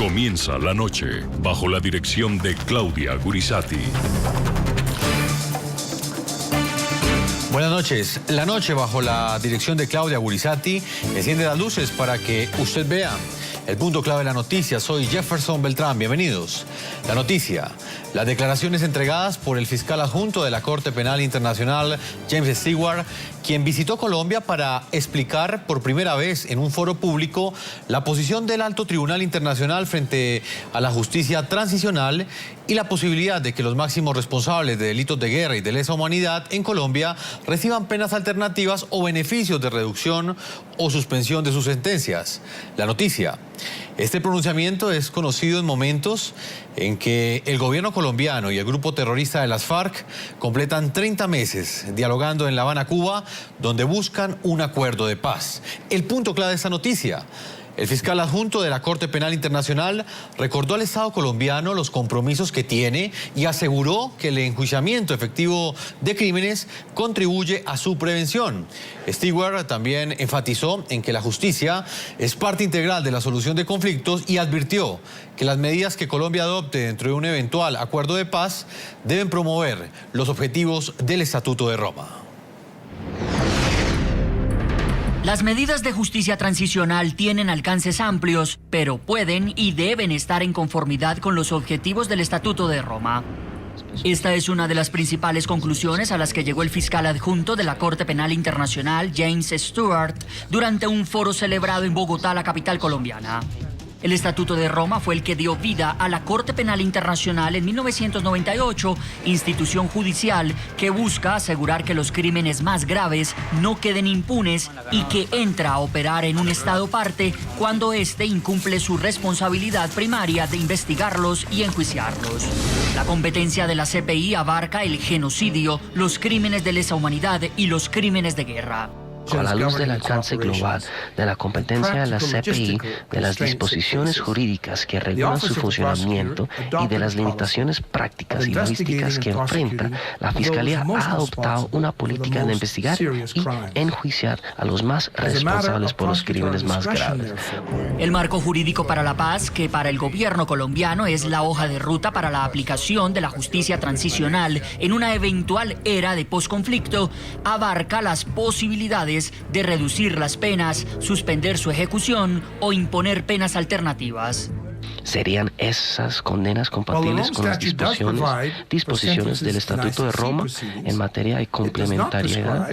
Comienza la noche bajo la dirección de Claudia Gurizati. Buenas noches. La noche bajo la dirección de Claudia Gurizati enciende las luces para que usted vea el punto clave de la noticia. Soy Jefferson Beltrán. Bienvenidos. La noticia. Las declaraciones entregadas por el fiscal adjunto de la Corte Penal Internacional, James Stewart, quien visitó Colombia para explicar por primera vez en un foro público la posición del Alto Tribunal Internacional frente a la justicia transicional y la posibilidad de que los máximos responsables de delitos de guerra y de lesa humanidad en Colombia reciban penas alternativas o beneficios de reducción o suspensión de sus sentencias. La noticia. Este pronunciamiento es conocido en momentos en que el gobierno colombiano y el grupo terrorista de las FARC completan 30 meses dialogando en La Habana, Cuba, donde buscan un acuerdo de paz. El punto clave de esta noticia. El fiscal adjunto de la Corte Penal Internacional recordó al Estado colombiano los compromisos que tiene y aseguró que el enjuiciamiento efectivo de crímenes contribuye a su prevención. Stewart también enfatizó en que la justicia es parte integral de la solución de conflictos y advirtió que las medidas que Colombia adopte dentro de un eventual acuerdo de paz deben promover los objetivos del Estatuto de Roma. Las medidas de justicia transicional tienen alcances amplios, pero pueden y deben estar en conformidad con los objetivos del Estatuto de Roma. Esta es una de las principales conclusiones a las que llegó el fiscal adjunto de la Corte Penal Internacional, James Stewart, durante un foro celebrado en Bogotá, la capital colombiana. El Estatuto de Roma fue el que dio vida a la Corte Penal Internacional en 1998, institución judicial que busca asegurar que los crímenes más graves no queden impunes y que entra a operar en un Estado parte cuando éste incumple su responsabilidad primaria de investigarlos y enjuiciarlos. La competencia de la CPI abarca el genocidio, los crímenes de lesa humanidad y los crímenes de guerra. A la luz del alcance global de la competencia de la CPI, de las disposiciones jurídicas que regulan su funcionamiento y de las limitaciones prácticas y logísticas que enfrenta, la Fiscalía ha adoptado una política de investigar y enjuiciar a los más responsables por los crímenes más graves. El marco jurídico para la paz, que para el gobierno colombiano es la hoja de ruta para la aplicación de la justicia transicional en una eventual era de posconflicto, abarca las posibilidades de reducir las penas, suspender su ejecución o imponer penas alternativas. ¿Serían esas condenas compatibles con las disposiciones del Estatuto de Roma en materia de complementariedad?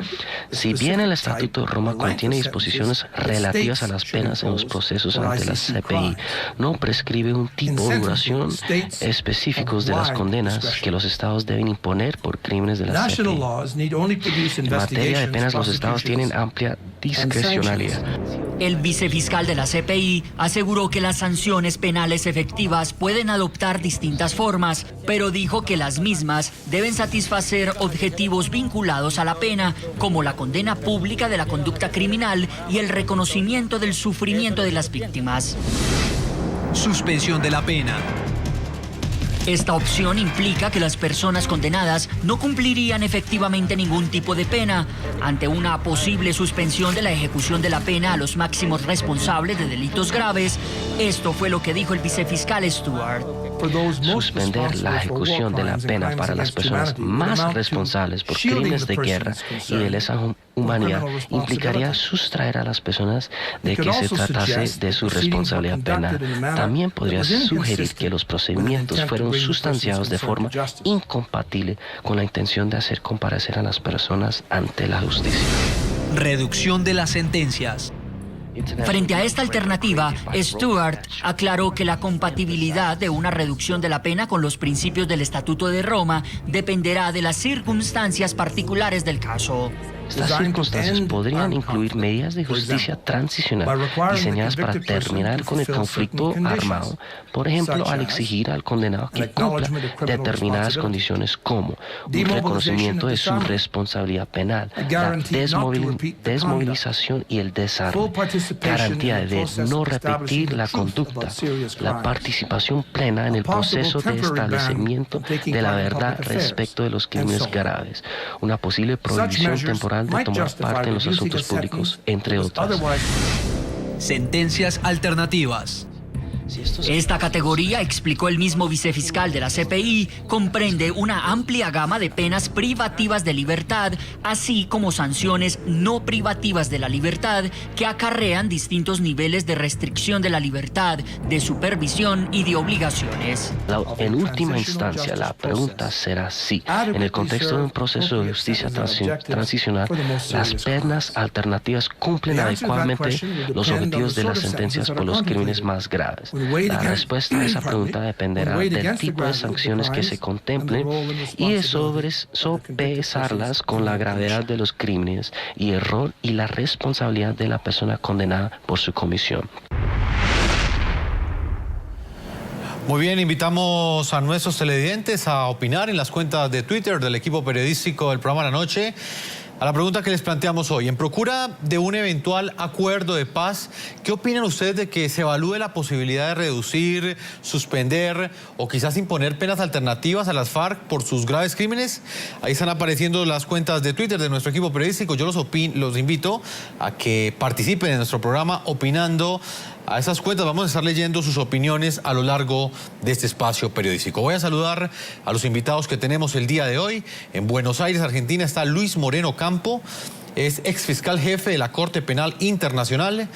Si bien el Estatuto de Roma contiene disposiciones relativas a las penas en los procesos ante la CPI, no prescribe un tipo de duración específicos de las condenas que los estados deben imponer por crímenes de la CPI. En materia de penas, los estados tienen amplia discrecionalidad. El vicefiscal de la CPI aseguró que las sanciones penales efectivas pueden adoptar distintas formas, pero dijo que las mismas deben satisfacer objetivos vinculados a la pena, como la condena pública de la conducta criminal y el reconocimiento del sufrimiento de las víctimas. Suspensión de la pena. Esta opción implica que las personas condenadas no cumplirían efectivamente ningún tipo de pena. Ante una posible suspensión de la ejecución de la pena a los máximos responsables de delitos graves, esto fue lo que dijo el vicefiscal Stewart. Suspender la ejecución de la pena para las personas más responsables por crímenes de guerra y de lesa humanidad implicaría sustraer a las personas de que se tratase de su responsabilidad penal. También podría sugerir que los procedimientos fueron sustanciados de forma incompatible con la intención de hacer comparecer a las personas ante la justicia. Reducción de las sentencias. Frente a esta alternativa, Stewart aclaró que la compatibilidad de una reducción de la pena con los principios del Estatuto de Roma dependerá de las circunstancias particulares del caso. Estas circunstancias podrían incluir medidas de justicia transicional diseñadas para terminar con el conflicto armado, por ejemplo, al exigir al condenado que cumpla determinadas condiciones como un reconocimiento de su responsabilidad penal, la desmovilización y el desarme, garantía de no repetir la conducta, la participación plena en el proceso de establecimiento de la verdad respecto de los crímenes graves, una posible prohibición temporal de tomar parte en los asuntos públicos, entre otras. Sentencias alternativas. Esta categoría, explicó el mismo vicefiscal de la CPI, comprende una amplia gama de penas privativas de libertad, así como sanciones no privativas de la libertad que acarrean distintos niveles de restricción de la libertad, de supervisión y de obligaciones. En última instancia, la pregunta será si, en el contexto de un proceso de justicia transicional, las penas alternativas cumplen adecuadamente los objetivos de las sentencias por los crímenes más graves. La respuesta a esa pregunta dependerá del tipo de sanciones que se contemplen y de sopesarlas con la gravedad de los crímenes y el rol y la responsabilidad de la persona condenada por su comisión. Muy bien, invitamos a nuestros televidentes a opinar en las cuentas de Twitter del equipo periodístico del programa La Noche a la pregunta que les planteamos hoy. En procura de un eventual acuerdo de paz, ¿qué opinan ustedes de que se evalúe la posibilidad de reducir, suspender o quizás imponer penas alternativas a las FARC por sus graves crímenes? Ahí están apareciendo las cuentas de Twitter de nuestro equipo periodístico. Yo los invito a que participen en nuestro programa opinando a esas cuentas. Vamos a estar leyendo sus opiniones a lo largo de este espacio periodístico. Voy a saludar a los invitados que tenemos el día de hoy. En Buenos Aires, Argentina, está Luis Moreno Campo, es exfiscal jefe de la Corte Penal Internacional.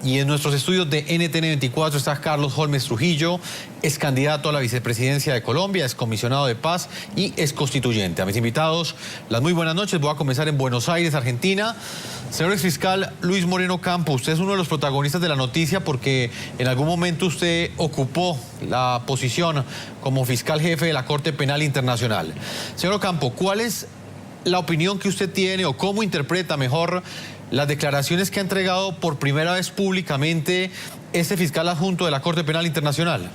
Y en nuestros estudios de NTN 24 está Carlos Holmes Trujillo, es candidato a la vicepresidencia de Colombia, es comisionado de paz y es constituyente. A mis invitados, las muy buenas noches. Voy a comenzar en Buenos Aires, Argentina. Señor exfiscal Luis Moreno Campo, usted es uno de los protagonistas de la noticia porque en algún momento usted ocupó la posición como fiscal jefe de la Corte Penal Internacional. Señor Campo, ¿cuál es la opinión que usted tiene o cómo interpreta mejor las declaraciones que ha entregado por primera vez públicamente este fiscal adjunto de la Corte Penal Internacional?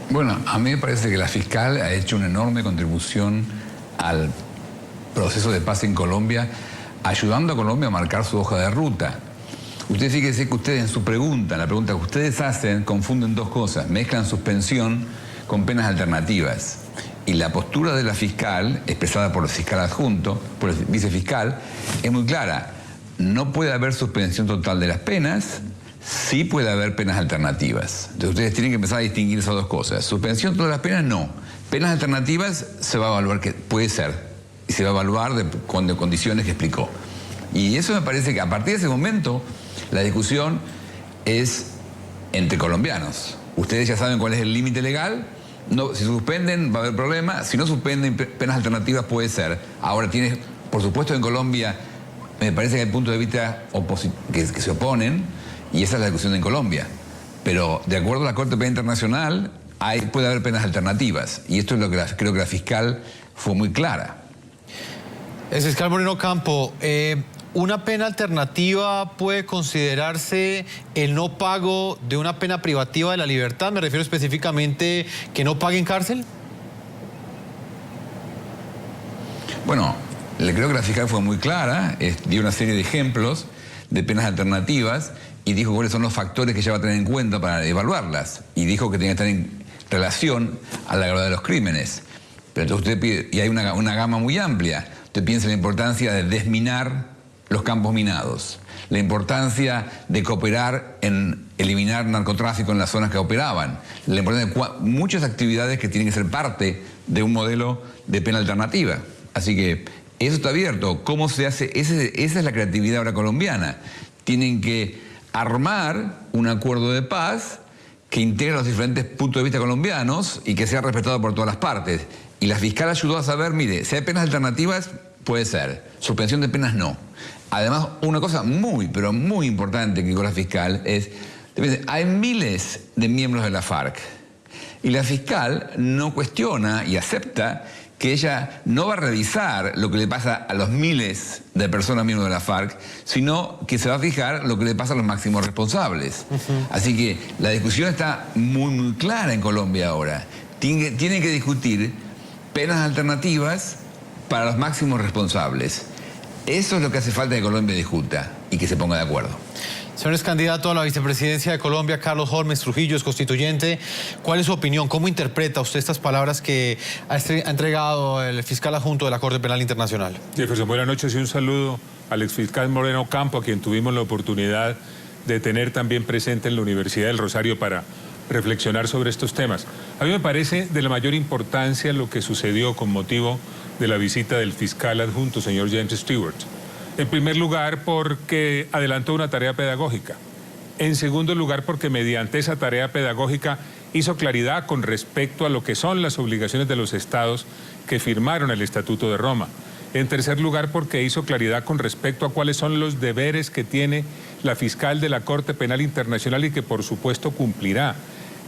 Bueno, a mí me parece que la fiscal ha hecho una enorme contribución al proceso de paz en Colombia, ayudando a Colombia a marcar su hoja de ruta. Usted fíjese que ustedes en su pregunta, en la pregunta que ustedes hacen, confunden dos cosas, mezclan suspensión con penas alternativas. Y la postura de la fiscal, expresada por el fiscal adjunto, por el vicefiscal, es muy clara. No puede haber suspensión total de las penas, sí puede haber penas alternativas. Entonces ustedes tienen que empezar a distinguir esas dos cosas. Suspensión todas las penas, no. Penas alternativas se va a evaluar que puede ser. Y se va a evaluar con condiciones que explicó. Y eso me parece que a partir de ese momento la discusión es entre colombianos. Ustedes ya saben cuál es el límite legal. No, si suspenden va a haber problema, si no suspenden penas alternativas puede ser. Ahora tiene, por supuesto en Colombia, me parece que hay puntos de vista que se oponen y esa es la discusión en Colombia. Pero de acuerdo a la Corte Penal Internacional puede haber penas alternativas y esto es lo que creo que la fiscal fue muy clara. El fiscal Moreno Campo, ¿una pena alternativa puede considerarse el no pago de una pena privativa de la libertad? Me refiero específicamente que no paguen cárcel. Bueno, creo que la fiscal fue muy clara, dio una serie de ejemplos de penas alternativas y dijo cuáles son los factores que ella va a tener en cuenta para evaluarlas. Y dijo que tenía que estar en relación a la gravedad de los crímenes. Pero entonces usted pide, y hay una gama muy amplia. Usted piensa en la importancia de desminar los campos minados, la importancia de cooperar en eliminar narcotráfico en las zonas que operaban, la importancia de muchas actividades que tienen que ser parte de un modelo de pena alternativa. Así que eso está abierto. ¿Cómo se hace? Esa es la creatividad ahora colombiana. Tienen que armar un acuerdo de paz que integre los diferentes puntos de vista colombianos y que sea respetado por todas las partes. Y la fiscal ayudó a saber, mire, si hay penas alternativas, puede ser. Suspensión de penas, no. Además, una cosa muy, pero muy importante que dijo la fiscal es, hay miles de miembros de la FARC y la fiscal no cuestiona y acepta que ella no va a revisar lo que le pasa a los miles de personas miembros de la FARC, sino que se va a fijar lo que le pasa a los máximos responsables. Así que la discusión está muy, muy clara en Colombia ahora. Tienen que discutir penas alternativas para los máximos responsables. Eso es lo que hace falta que Colombia discuta y que se ponga de acuerdo. Señor candidato a la vicepresidencia de Colombia, Carlos Holmes Trujillo, es constituyente. ¿Cuál es su opinión? ¿Cómo interpreta usted estas palabras que ha entregado el fiscal adjunto de la Corte Penal Internacional? Jefferson, buenas noches y un saludo al exfiscal Moreno Campo, a quien tuvimos la oportunidad de tener también presente en la Universidad del Rosario para reflexionar sobre estos temas. A mí me parece de la mayor importancia lo que sucedió con motivo de la visita del fiscal adjunto, señor James Stewart. En primer lugar, porque adelantó una tarea pedagógica. En segundo lugar, porque mediante esa tarea pedagógica hizo claridad con respecto a lo que son las obligaciones de los estados que firmaron el Estatuto de Roma. En tercer lugar, porque hizo claridad con respecto a cuáles son los deberes que tiene la fiscal de la Corte Penal Internacional y que por supuesto cumplirá.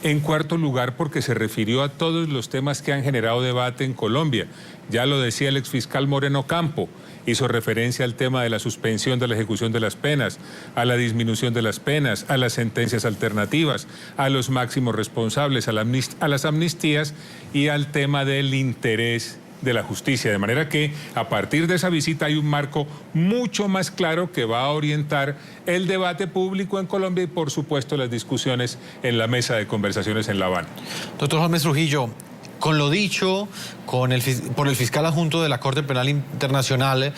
En cuarto lugar, porque se refirió a todos los temas que han generado debate en Colombia. Ya lo decía el exfiscal Moreno Campo, hizo referencia al tema de la suspensión de la ejecución de las penas, a la disminución de las penas, a las sentencias alternativas, a los máximos responsables, a las amnistías y al tema del interés de la justicia, de manera que a partir de esa visita hay un marco mucho más claro que va a orientar el debate público en Colombia y por supuesto las discusiones en la mesa de conversaciones en La Habana. Doctor Holmes Trujillo, con lo dicho por el fiscal adjunto de la Corte Penal Internacional,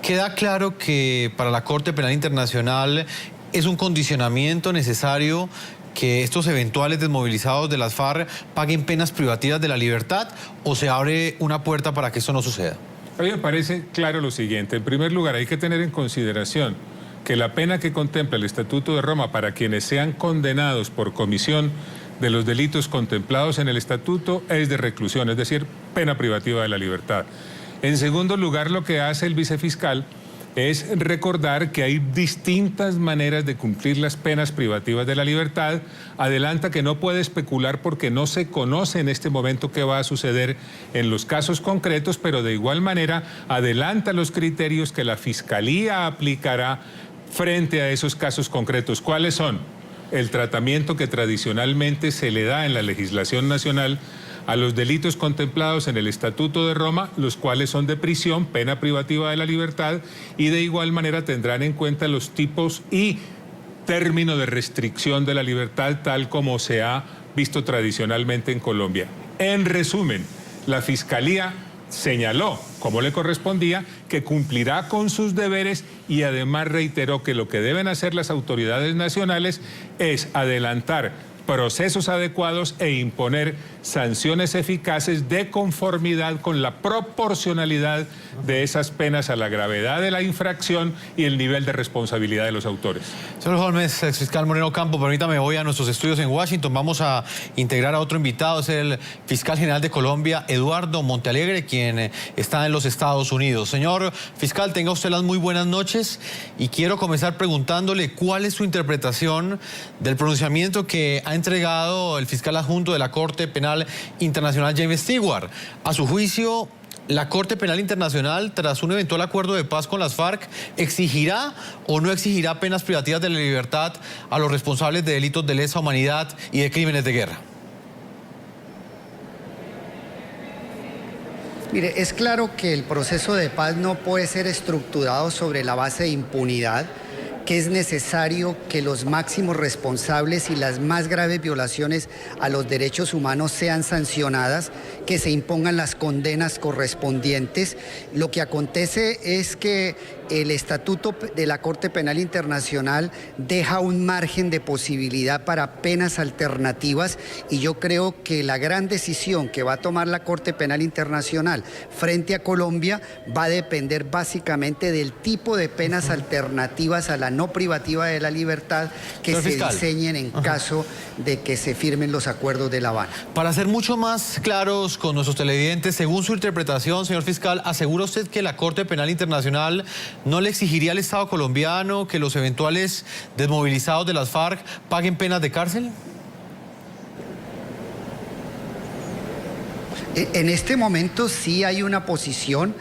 queda claro que para la Corte Penal Internacional es un condicionamiento necesario que estos eventuales desmovilizados de las FARC paguen penas privativas de la libertad, o se abre una puerta para que eso no suceda? A mí me parece claro lo siguiente. En primer lugar, hay que tener en consideración que la pena que contempla el Estatuto de Roma para quienes sean condenados por comisión de los delitos contemplados en el Estatuto es de reclusión, es decir, pena privativa de la libertad. En segundo lugar, lo que hace el vicefiscal es recordar que hay distintas maneras de cumplir las penas privativas de la libertad. Adelanta que no puede especular porque no se conoce en este momento qué va a suceder en los casos concretos, pero de igual manera adelanta los criterios que la Fiscalía aplicará frente a esos casos concretos. ¿Cuáles son? El tratamiento que tradicionalmente se le da en la legislación nacional a los delitos contemplados en el Estatuto de Roma, los cuales son de prisión, pena privativa de la libertad, y de igual manera tendrán en cuenta los tipos y término de restricción de la libertad, tal como se ha visto tradicionalmente en Colombia. En resumen, la Fiscalía señaló, como le correspondía, que cumplirá con sus deberes y además reiteró que lo que deben hacer las autoridades nacionales es adelantar procesos adecuados e imponer sanciones eficaces de conformidad con la proporcionalidad de esas penas a la gravedad de la infracción y el nivel de responsabilidad de los autores. Señor Holmes, exfiscal Moreno Campo, permítame, voy a nuestros estudios en Washington. Vamos a integrar a otro invitado, es el fiscal general de Colombia, Eduardo Montealegre, quien está en los Estados Unidos. Señor fiscal, tenga usted las muy buenas noches y quiero comenzar preguntándole cuál es su interpretación del pronunciamiento que ha entregado el fiscal adjunto de la Corte Penal Internacional, James Stewart. A su juicio, la Corte Penal Internacional, tras un eventual acuerdo de paz con las FARC, ¿exigirá o no exigirá penas privativas de la libertad a los responsables de delitos de lesa humanidad y de crímenes de guerra? Mire, es claro que el proceso de paz no puede ser estructurado sobre la base de impunidad, que es necesario que los máximos responsables y las más graves violaciones a los derechos humanos sean sancionadas, que se impongan las condenas correspondientes. Lo que acontece es que el Estatuto de la Corte Penal Internacional deja un margen de posibilidad para penas alternativas y yo creo que la gran decisión que va a tomar la Corte Penal Internacional frente a Colombia va a depender básicamente del tipo de penas alternativas a la no privativa de la libertad que se diseñen en caso de que se firmen los acuerdos de La Habana. Para ser mucho más claros con nuestros televidentes, según su interpretación, señor fiscal, ¿asegura usted que la Corte Penal Internacional no le exigiría al Estado colombiano que los eventuales desmovilizados de las FARC paguen penas de cárcel? En este momento sí hay una posición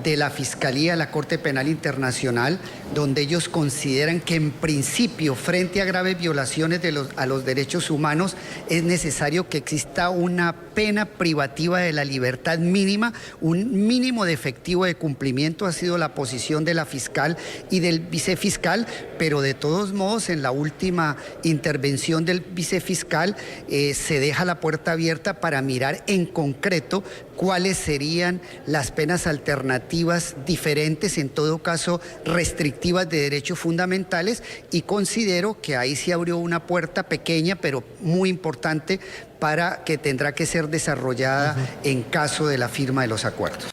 de la Fiscalía de la Corte Penal Internacional, donde ellos consideran que en principio, frente a graves violaciones a los derechos humanos, es necesario que exista una pena privativa de la libertad mínima, un mínimo de efectivo de cumplimiento. Ha sido la posición de la fiscal y del vicefiscal, pero de todos modos en la última intervención del vicefiscal se deja la puerta abierta para mirar en concreto cuáles serían las penas alternativas alternativas diferentes, en todo caso restrictivas de derechos fundamentales, y considero que ahí se abrió una puerta pequeña pero muy importante para que tendrá que ser desarrollada en caso de la firma de los acuerdos.